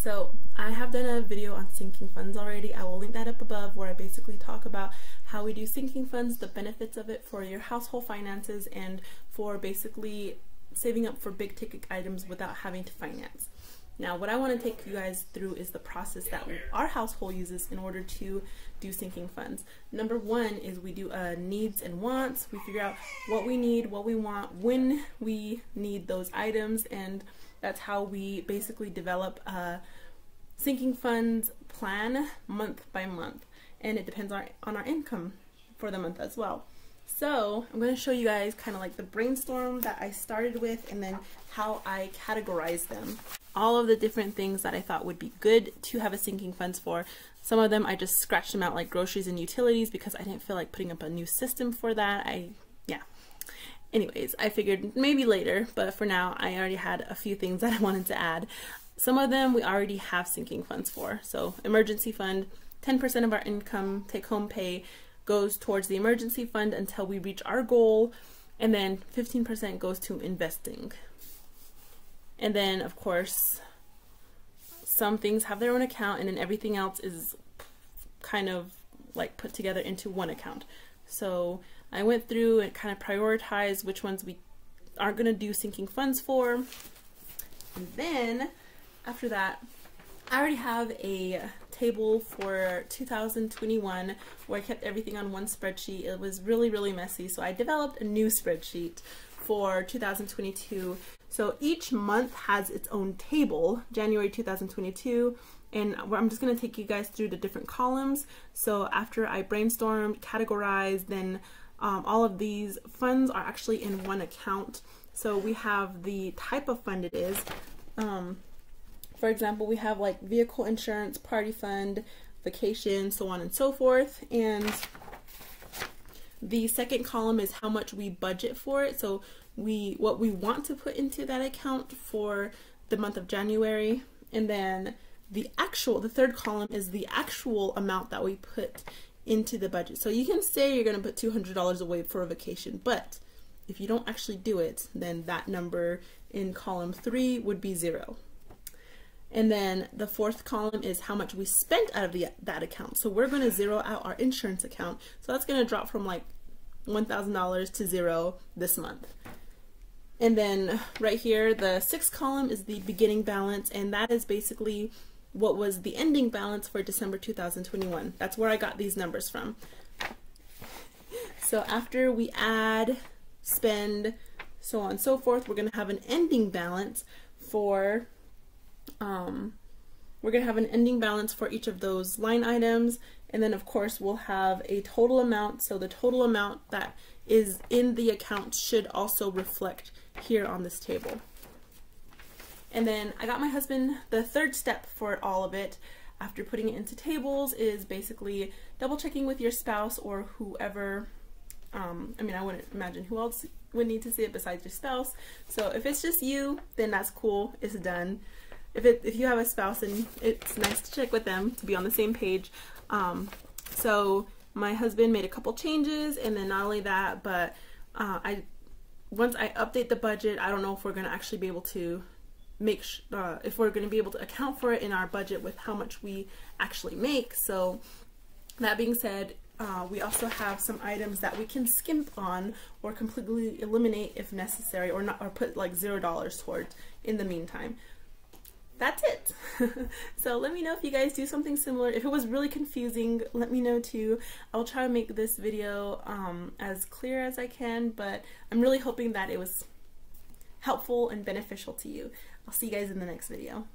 So I have done a video on sinking funds already. I will link that up above, where I basically talk about how we do sinking funds, the benefits of it for your household finances, and for basically saving up for big ticket items without having to finance. Now, what I want to take you guys through is the process that our household uses in order to do sinking funds. Number one is we do needs and wants. We figure out what we need, what we want, when we need those items, and that's how we basically develop a sinking funds plan month by month. And it depends on our income for the month as well. So I'm going to show you guys kind of like the brainstorm that I started with, and then how I categorize them. All of the different things that I thought would be good to have a sinking funds for. Some of them I just scratched them out, like groceries and utilities, because I didn't feel like putting up a new system for that. Anyways, I figured maybe later, but for now I already had a few things that I wanted to add. Some of them we already have sinking funds for. So emergency fund, 10% of our income, take home pay, goes towards the emergency fund until we reach our goal, and then 15% goes to investing. And then of course some things have their own account, and then everything else is kind of like put together into one account. So I went through and kind of prioritized which ones we aren't going to do sinking funds for. And then after that, I already have a table for 2021 where I kept everything on one spreadsheet. It was really messy, so I developed a new spreadsheet for 2022. So each month has its own table. January 2022, and I'm just going to take you guys through the different columns. So after I brainstormed, categorized, then all of these funds are actually in one account. So we have the type of fund it is. For example, we have like vehicle insurance, party fund, vacation, so on and so forth. And the second column is how much we budget for it. So what we want to put into that account for the month of January. And then the third column is the actual amount that we put into the budget. So you can say you're going to put $200 away for a vacation, but if you don't actually do it, then that number in column 3 would be 0. And then the fourth column is how much we spent out of that account. So we're going to zero out our insurance account. So that's going to drop from like $1,000 to 0 this month. And then right here, the sixth column is the beginning balance, and that is basically what was the ending balance for December 2021. That's where I got these numbers from. So after we add, spend, so on and so forth, we're going to have an ending balance for each of those line items. And then of course we'll have a total amount. So the total amount that is in the account should also reflect here on this table. And then I got my husband, the third step for all of it after putting it into tables is basically double checking with your spouse or whoever. I mean, I wouldn't imagine who else would need to see it besides your spouse. So if it's just you, then that's cool, it's done. If you have a spouse, then it's nice to check with them to be on the same page. So my husband made a couple changes, and then not only that, but once I update the budget, I don't know if we're going to actually be able to if we're going to be able to account for it in our budget with how much we actually make. So that being said, we also have some items that we can skimp on or completely eliminate if necessary, or put like $0 towards in the meantime. That's it. So let me know if you guys do something similar. If it was really confusing, let me know too. I'll try to make this video as clear as I can, but I'm really hoping that it was helpful and beneficial to you. I'll see you guys in the next video.